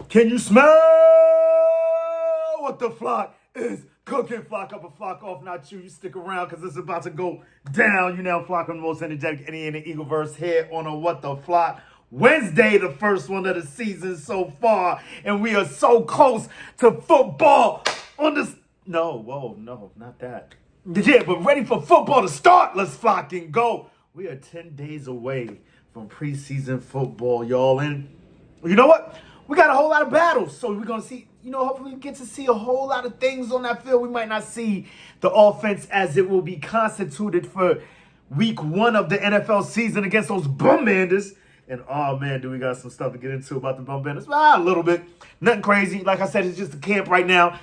Can you smell what the flock is cooking? Flock up or flock off, not you. You stick around because it's about to go down. You now flock on the most energetic any in the Eagleverse here on a What the Flock Wednesday, the first one of the season so far. And we are so close to football on this. No, not that. Yeah, but ready for football to start. Let's flock and go. We are 10 days away from preseason football, y'all. And you know what? We got a whole lot of battles. So we're going to see, hopefully we get to see a whole lot of things on that field. We might not see the offense as it will be constituted for week 1 of the NFL season against those bum banders. And, oh, man, do we got some stuff to get into about the bum banders? A little bit. Nothing crazy. Like I said, it's just a camp right now.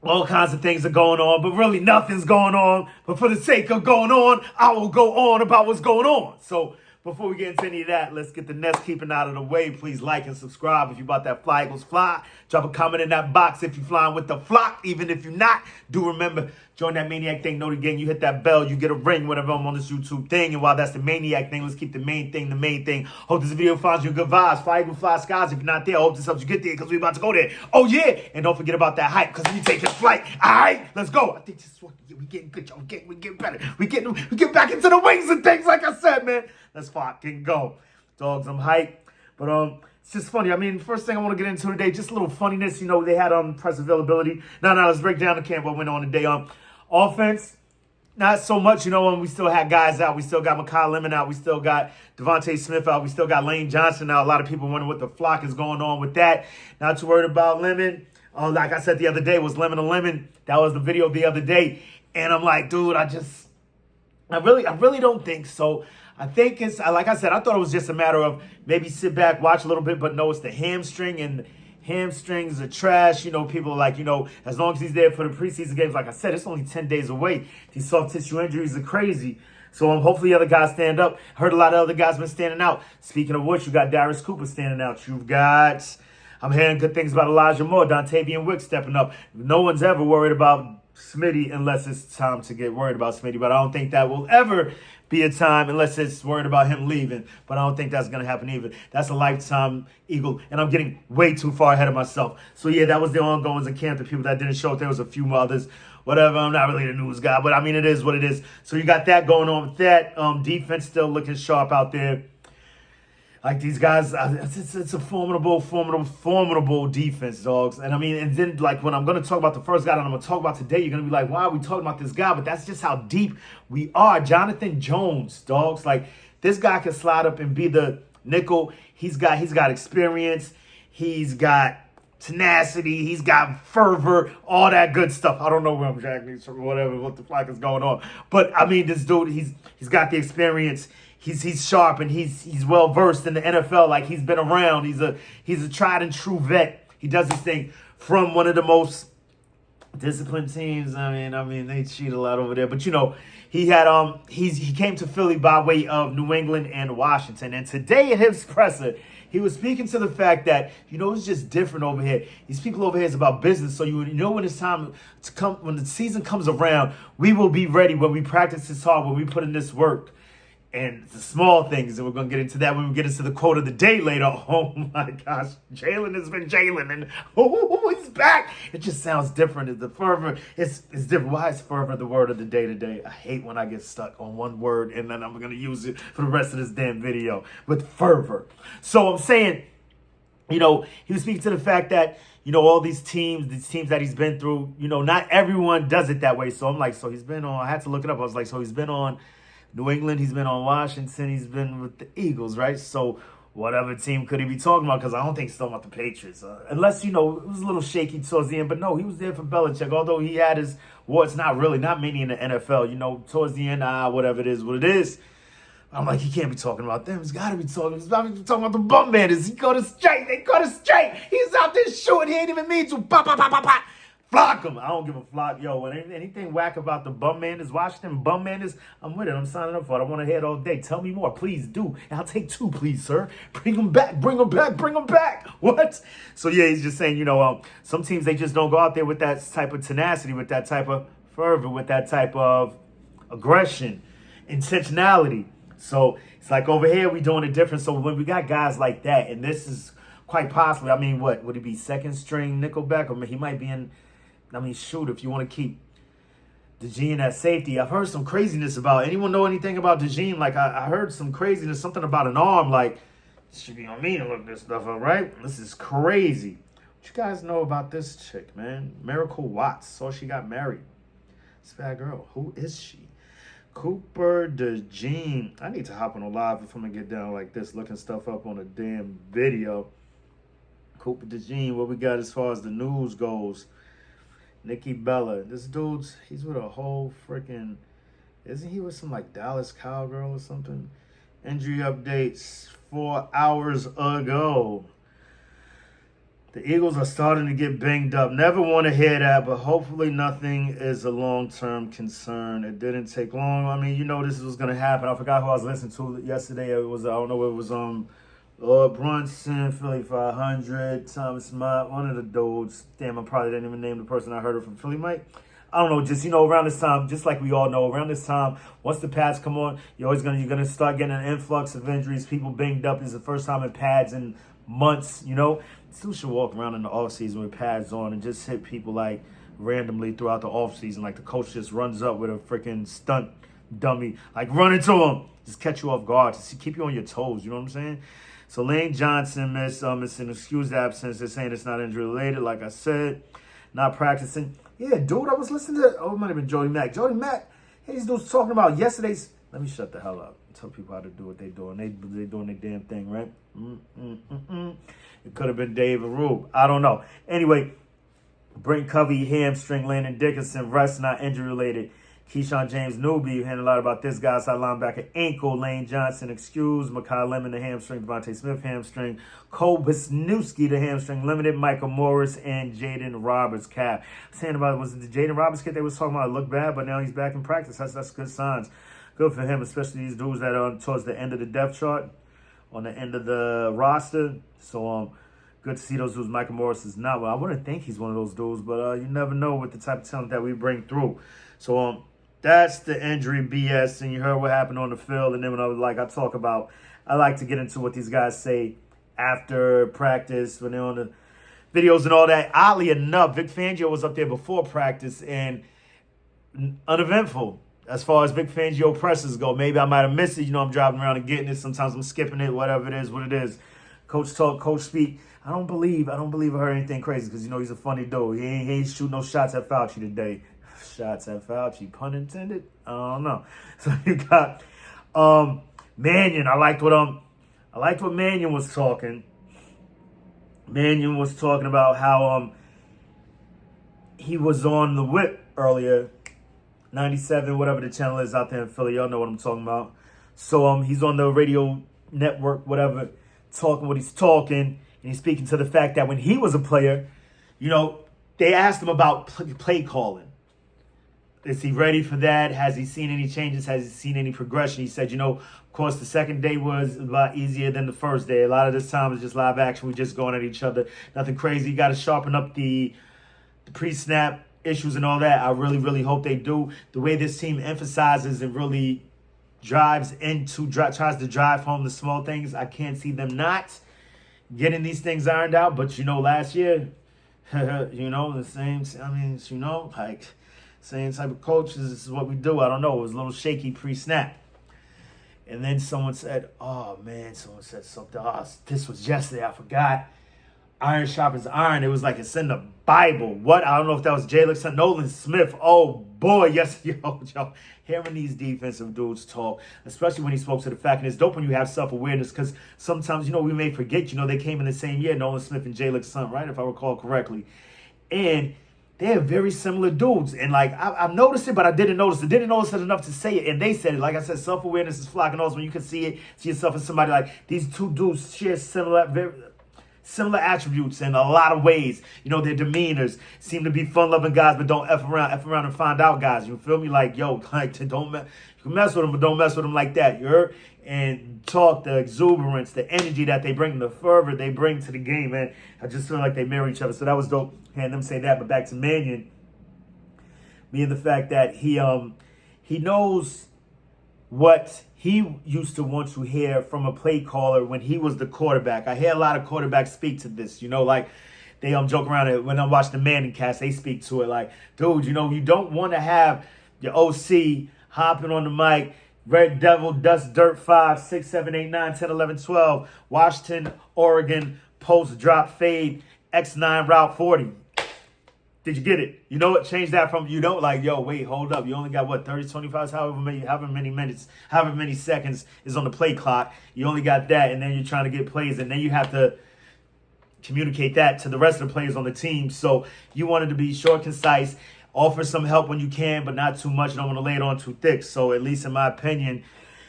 All kinds of things are going on, but really nothing's going on. But for the sake of going on, I will go on about what's going on. So before we get into any of that, let's get the nest keeping out of the way. Please like and subscribe if you about that Fly Eagles Fly. Drop a comment in that box if you're flying with the flock. Even if you're not, do remember, join that Maniac thing. Note again, you hit that bell, you get a ring whenever I'm on this YouTube thing. And while that's the Maniac thing, let's keep the main thing the main thing. Hope this video finds you good vibes. Fly Eagle Fly Skies. If you're not there, I hope this helps you get there because we're about to go there. Oh, yeah. And don't forget about that hype because we taking flight. All right, let's go. I think this is what we getting good, y'all. We getting better. We get back into the wings and things like I said, man. Let's fucking go. Dogs, I'm hyped. But it's just funny. I mean, first thing I want to get into today, just a little funniness. They had press availability. Now, let's break down the camp what went on today. Offense, not so much, when we still had guys out. We still got Mekhi Lemon out. We still got Devontae Smith out. We still got Lane Johnson out. A lot of people wondering what the flock is going on with that. Not too worried about Lemon. Like I said the other day, was Lemon a Lemon. That was the video the other day. And I'm like, dude, I really don't think so. I think it's, like I said, I thought it was just a matter of maybe sit back, watch a little bit, but no, it's the hamstring, and hamstrings are trash. People are like, as long as he's there for the preseason games, like I said, it's only 10 days away. These soft tissue injuries are crazy. So hopefully other guys stand up. Heard a lot of other guys been standing out. Speaking of which, you got Darius Cooper standing out. You've got, I'm hearing good things about Elijah Moore, Dontavian Wick stepping up. No one's ever worried about Smitty unless it's time to get worried about Smitty, but I don't think that will ever be a time unless it's worried about him leaving. But I don't think that's going to happen either. That's a lifetime Eagle, and I'm getting way too far ahead of myself. So, yeah, that was the ongoings in camp. The people that didn't show up, there was a few others. Whatever, I'm not really the news guy, but, I mean, it is what it is. So you got that going on with that. Defense still looking sharp out there. Like these guys, it's a formidable defense, dogs. And I mean, and then like when I'm going to talk about the first guy that I'm going to talk about today, you're going to be like, why are we talking about this guy? But that's just how deep we are. Jonathan Jones, dogs. Like this guy can slide up and be the nickel. He's got experience. He's got tenacity. He's got fervor, all that good stuff. I don't know where I'm jacking what the fuck is going on. But I mean, this dude, he's got the experience. He's sharp and he's well versed in the NFL. Like he's been around. He's a tried and true vet. He does his thing from one of the most disciplined teams. I mean they cheat a lot over there. But he had he came to Philly by way of New England and Washington. And today at his presser, he was speaking to the fact that it's just different over here. These people over here is about business. So when it's time to come, when the season comes around, we will be ready when we practice this hard, when we put in this work. And the small things, and we're going to get into that when we get into the quote of the day later. Oh, my gosh. Jalen has been Jalen, and he's back. It just sounds different. The fervor, it's different. Why is fervor the word of the day today? I hate when I get stuck on one word, and then I'm going to use it for the rest of this damn video with fervor. So I'm saying, he was speaking to the fact that, all these teams that he's been through, not everyone does it that way. So I'm like, so he's been on, I had to look it up. I was like, so he's been on New England, he's been on Washington, he's been with the Eagles, right? So whatever team could he be talking about? Because I don't think he's talking about the Patriots. Unless, it was a little shaky towards the end. But no, he was there for Belichick. Although he had his warts, not many in the NFL. Towards the end, whatever it is, what it is. I'm like, he can't be talking about them. He's got to be talking about the bum bandits. He got it straight. They got it straight. He's out there shooting. He ain't even mean to. Pop, pop, pop, pop, pop. Flock him. I don't give a flock. Yo, when anything whack about the bum bandits, Washington bum bandits, I'm with it. I'm signing up for it. I want to hear it all day. Tell me more. Please do. And I'll take 2, please, sir. Bring them back. Bring them back. Bring them back. What? So, yeah, he's just saying, some teams, they just don't go out there with that type of tenacity, with that type of fervor, with that type of aggression, intentionality. So, it's like over here, we doing it different. So, when we got guys like that, and this is quite possibly. I mean, what would he be, second string nickelback, or he might be in? I mean, shoot, if you want to keep DeJean at safety, I've heard some craziness about. Anyone know anything about DeJean? Like I heard some craziness, something about an arm. Like it should be on me to look this stuff up, right? This is crazy. What you guys know about this chick, man? Miracle Watts. Saw she got married. This bad girl. Who is she? Cooper DeJean. I need to hop on a live if I'm gonna get down like this, looking stuff up on a damn video. Cooper DeJean, what we got as far as the news goes? Nikki Bella. This dude's, he's with a whole freaking, isn't he with some like Dallas Cowgirl or something? Injury updates 4 hours ago. The Eagles are starting to get banged up. Never want to hear that, but hopefully nothing is a long-term concern. It didn't take long. I mean, you know this was going to happen. I forgot who I was listening to yesterday. It was, I don't know, it was Lord Brunson, Philly 500, Thomas Mott, one of the dudes. Damn, I probably didn't even name the person I heard it from. Philly Mike? I don't know, just, you know, around this time, just like we all know, around this time, once the pads come on, you're gonna start getting an influx of injuries, people banged up. This is the first time in pads in months, you know. Still should walk around in the offseason with pads on and just hit people like randomly throughout the offseason. Like the coach just runs up with a freaking stunt dummy, like run into him, just catch you off guard, to keep you on your toes, you know what I'm saying? So Lane Johnson missed, it's an excused absence. They're saying it's not injury related, like I said, not practicing. Yeah, dude, I was listening to, it might have been Jody Mack. Jody Mack, hey, these dudes talking about yesterday's, let me shut the hell up. Tell people how to do what they're doing. They doing their damn thing, right? It could have been Dave Arube. I don't know. Anyway, Brent Covey, hamstring. Landon Dickinson, rest not injury related. Keyshawn James Newby, you heard a lot about this guy. Side linebacker, ankle. Lane Johnson, excused. Makai Lemon, the hamstring. Devontae Smith, hamstring. Cole Wisniewski, the hamstring. Limited. Michael Morris and Jaden Roberts, calf. Saying about, was it the Jaden Roberts kid they was talking about? It looked bad, but now he's back in practice. That's good signs. Good for him, especially these dudes that are towards the end of the depth chart, on the end of the roster. So, good to see those dudes. Michael Morris is not. Well, I wouldn't think he's one of those dudes, but you never know with the type of talent that we bring through. So, that's the injury BS, and you heard what happened on the field. And then when I talk about, I like to get into what these guys say after practice, when they're on the videos and all that. Oddly enough, Vic Fangio was up there before practice and uneventful. As far as Vic Fangio pressers go, maybe I might have missed it. You know, I'm driving around and getting it. Sometimes I'm skipping it, whatever it is, what it is. Coach talk, coach speak. I don't believe I heard anything crazy because, you know, he's a funny dude. He ain't shooting no shots at Fauci today. Shots at Fauci, pun intended? I don't know. So you got Mannion. I liked what Mannion was talking. Mannion was talking about how he was on the whip earlier. 97, whatever the channel is out there in Philly. Y'all know what I'm talking about. So he's on the radio network, whatever, talking what he's talking. And he's speaking to the fact that when he was a player, you know, they asked him about play calling. Is he ready for that? Has he seen any changes? Has he seen any progression? He said, you know, of course, the second day was a lot easier than the first day. A lot of this time is just live action. We're just going at each other. Nothing crazy. You got to sharpen up the pre-snap issues and all that. I really, really hope they do. The way this team emphasizes and really tries to drive home the small things, I can't see them not getting these things ironed out. But, you know, last year, you know, the same, I mean, you know, like, same type of coaches, this is what we do. I don't know. It was a little shaky pre-snap. And then someone said, oh, man, someone said something. Oh, this was yesterday. I forgot. Iron sharpens iron. It was like it's in the Bible. What? I don't know if that was Jalen Nolan Smith. Oh, boy. Yes, yo. Hearing these defensive dudes talk, especially when he spoke to the fact, and it's dope when you have self-awareness, because sometimes, you know, we may forget, you know, they came in the same year, Nolan Smith and Jalen Son, right, if I recall correctly. And they're very similar dudes. And, like, I've noticed it, but I didn't notice it. Didn't notice it enough to say it. And they said it. Like I said, self-awareness is flocking also when you can see yourself as somebody like these two dudes share similar attributes in a lot of ways. You know, their demeanors seem to be fun-loving guys, but don't F around and find out guys. You feel me? Like, yo, like, you can mess with them, but don't mess with them like that. You heard? And talk, the exuberance, the energy that they bring, the fervor they bring to the game, man. I just feel like they mirror each other. So that was dope hearing them say that. But back to Mannion, being the fact that he knows what he used to want to hear from a play caller when he was the quarterback. I hear a lot of quarterbacks speak to this, like they joke around it when I watch the Manning cast, they speak to it like, dude, you don't want to have your OC hopping on the mic, Red Devil, Dust, Dirt 5, 6, 7, 8, 9, 10, 11, 12, Washington, Oregon, post, drop, fade, X9, route 40. Did you get it? You know what? Change that from wait, hold up. You only got 30, 25, however many minutes, however many seconds is on the play clock. You only got that, and then you're trying to get plays, and then you have to communicate that to the rest of the players on the team. So you wanted to be short, concise, offer some help when you can, but not too much. You don't want to lay it on too thick. So at least in my opinion,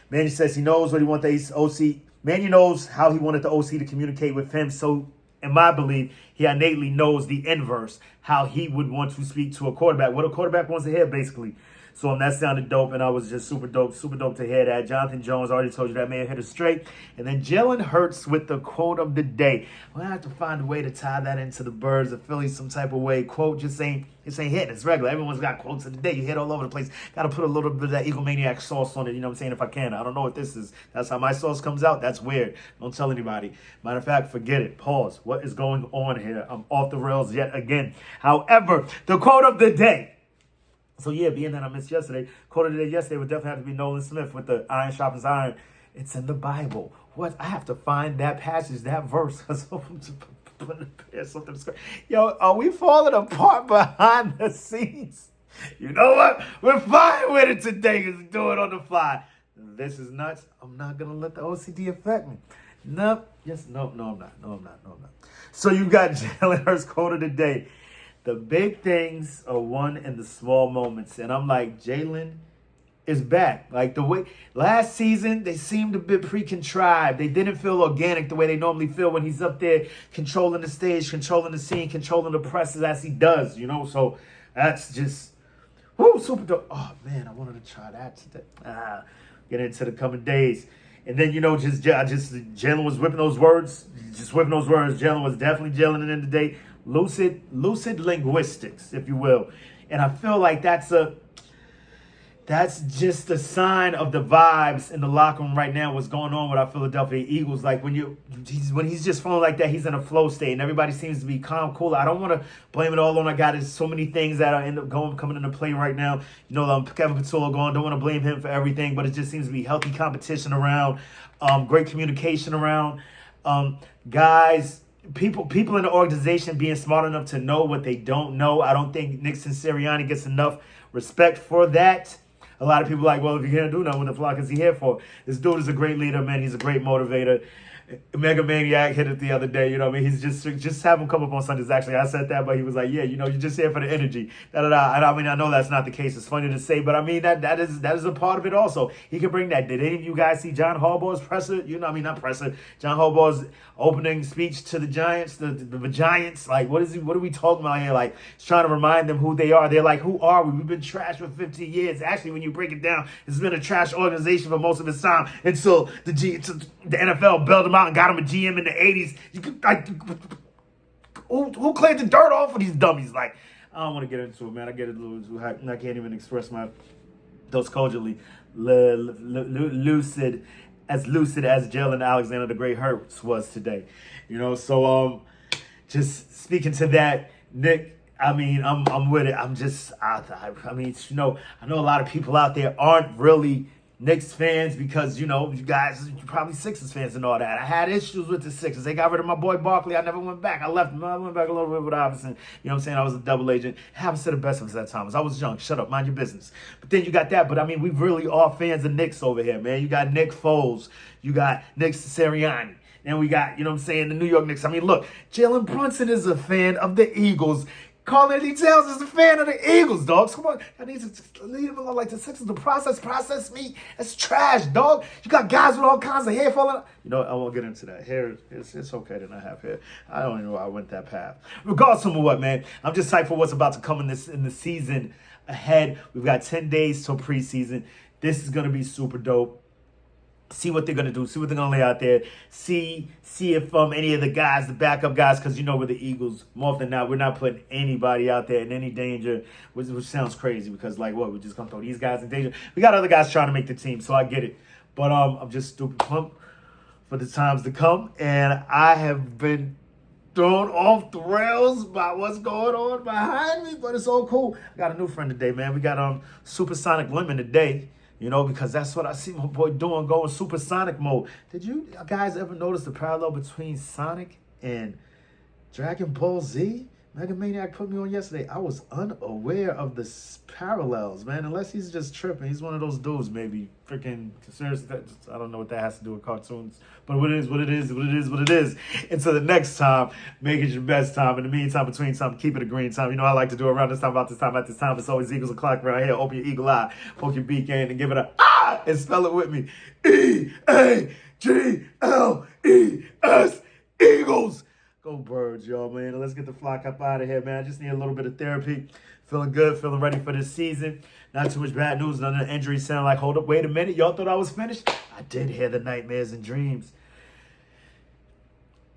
Manny says he knows what he wants the OC. Manny knows how he wanted the OC to communicate with him. So in my belief, he innately knows the inverse, how he would want to speak to a quarterback, what a quarterback wants to hear, basically. So that sounded dope, and I was just super dope to hear that. Jonathan Jones, already told you that man hit it straight. And then Jalen Hurts with the quote of the day. We're going to have to find a way to tie that into the Birds of Philly some type of way. Quote just ain't hitting. It's regular. Everyone's got quotes of the day. You hit all over the place. Got to put a little bit of that egomaniac sauce on it, you know what I'm saying, if I can. I don't know what this is. That's how my sauce comes out. That's weird. Don't tell anybody. Matter of fact, forget it. Pause. What is going on here? I'm off the rails yet again. However, the quote of the day. So, yeah, being that I missed yesterday, quote of the day yesterday would definitely have to be Nolan Smith with the iron sharpens iron. It's in the Bible. What? I have to find that passage, that verse. Yo, are we falling apart behind the scenes? You know what? We're fine with it today because we do it on the fly. This is nuts. I'm not going to let the OCD affect me. No, I'm not. So you got Jalen Hurts quote of the day. The big things are won in the small moments. And I'm like, Jalen is back. Like the way last season, they seemed a bit pre-contrived. They didn't feel organic the way they normally feel when he's up there controlling the stage, controlling the scene, controlling the presses as he does, So that's just, super dope. Oh, man, I wanted to try that today. Get into the coming days. And then, Jalen was whipping those words. Jalen was definitely Jalen in the day. Lucid linguistics, if you will. And I feel like that's just a sign of the vibes in the locker room right now, what's going on with our Philadelphia Eagles. Like when he's just flowing like that, he's in a flow state and everybody seems to be calm, cool. I don't want to blame it all on a guy. There's so many things that are coming into play right now. Kevin Patullo going, don't want to blame him for everything, but it just seems to be healthy competition around, great communication around, guys. People in the organization being smart enough to know what they don't know. I don't think Nick Sirianni gets enough respect for that. A lot of people are like, well, if you can't do nothing, what the flock is he here for? This dude is a great leader, man. He's a great motivator. Mega Maniac hit it the other day, you know what I mean? He's just have him come up on Sundays. Actually, I said that, but he was like, yeah, you're just here for the energy. Da-da-da. And I mean, I know that's not the case. It's funny to say, but I mean, that is a part of it also. He can bring that. Did any of you guys see John Harbaugh's presser? Not presser. John Harbaugh's opening speech to the Giants, the Giants. Like, what are we talking about here? Like, he's trying to remind them who they are. They're like, who are we? We've been trash for 15 years. Actually, when you break it down, it's been a trash organization for most of its time until the NFL bailed them out and got him a GM in the 80s. Who cleared the dirt off of these dummies? Like, I don't want to get into it, man. I get a little too hot, and I can't even express those culturally lucid as Jalen Alexander the Great Hurts was today. So just speaking to that, Nick, I mean, I'm with it. I know a lot of people out there aren't really Knicks fans because, you guys, you're probably Sixers fans and all that. I had issues with the Sixers. They got rid of my boy Barkley. I never went back. I left him. I went back a little bit with Iverson. You know what I'm saying? I was a double agent. I haven't said the best of us at times. I was young. Shut up. Mind your business. But then you got that. But, I mean, we really are fans of Knicks over here, man. You got Nick Foles. You got Nick Sirianni. And we got, the New York Knicks. I mean, look, Jalen Brunson is a fan of the Eagles. Carl Towns is a fan of the Eagles, dogs. Come on. I need to leave him alone like the Sixers. The process meat. That's trash, dog. You got guys with all kinds of hair falling out. I won't get into that. Hair, it's okay to not have hair. I don't even know why I went that path. Regardless of what, man, I'm just hyped for what's about to come in the season ahead. We've got 10 days till preseason. This is going to be super dope. see what they're gonna do, see what they're gonna lay out there, see if any of the guys, the backup guys, because you know with the Eagles, more often than not, we're not putting anybody out there in any danger, which sounds crazy because like what, we're just gonna throw these guys in danger. We got other guys trying to make the team, so I get it. But I'm just stupid pumped for the times to come, and I have been thrown off the rails by what's going on behind me, but it's all cool. I got a new friend today, man. We got Supersonic Lemon today. You know, because that's what I see my boy doing, going supersonic mode. Did you guys ever notice the parallel between Sonic and Dragon Ball Z? Mega Maniac put me on yesterday. I was unaware of the parallels, man. Unless he's just tripping. He's one of those dudes, maybe. Freaking, seriously, I don't know what that has to do with cartoons. But what it is, what it is, what it is, what it is. Until the next time, make it your best time. In the meantime, between time, keep it a green time. You know I like to do around this time, about this time, at this time. It's always eagles o'clock around here. Open your eagle eye, poke your beak in, and give it a ah, and spell it with me. E-A-G-L-E-S, Eagles. Go Birds, y'all, man. Let's get the flock up out of here, man. I just need a little bit of therapy. Feeling good, feeling ready for this season. Not too much bad news, none of the injuries sound like, hold up, wait a minute. Y'all thought I was finished? I did hear the nightmares and dreams.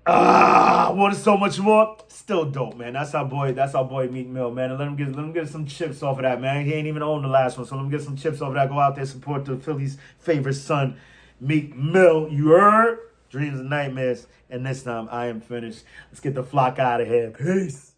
I wanted so much more. Still dope, man. That's our boy Meek Mill, man. And let him get some chips off of that, man. He ain't even owned the last one, so let him get some chips off of that. Go out there, support the Phillies' favorite son, Meek Mill. You heard? Dreams and nightmares. And this time, I am finished. Let's get the flock out of here. Peace.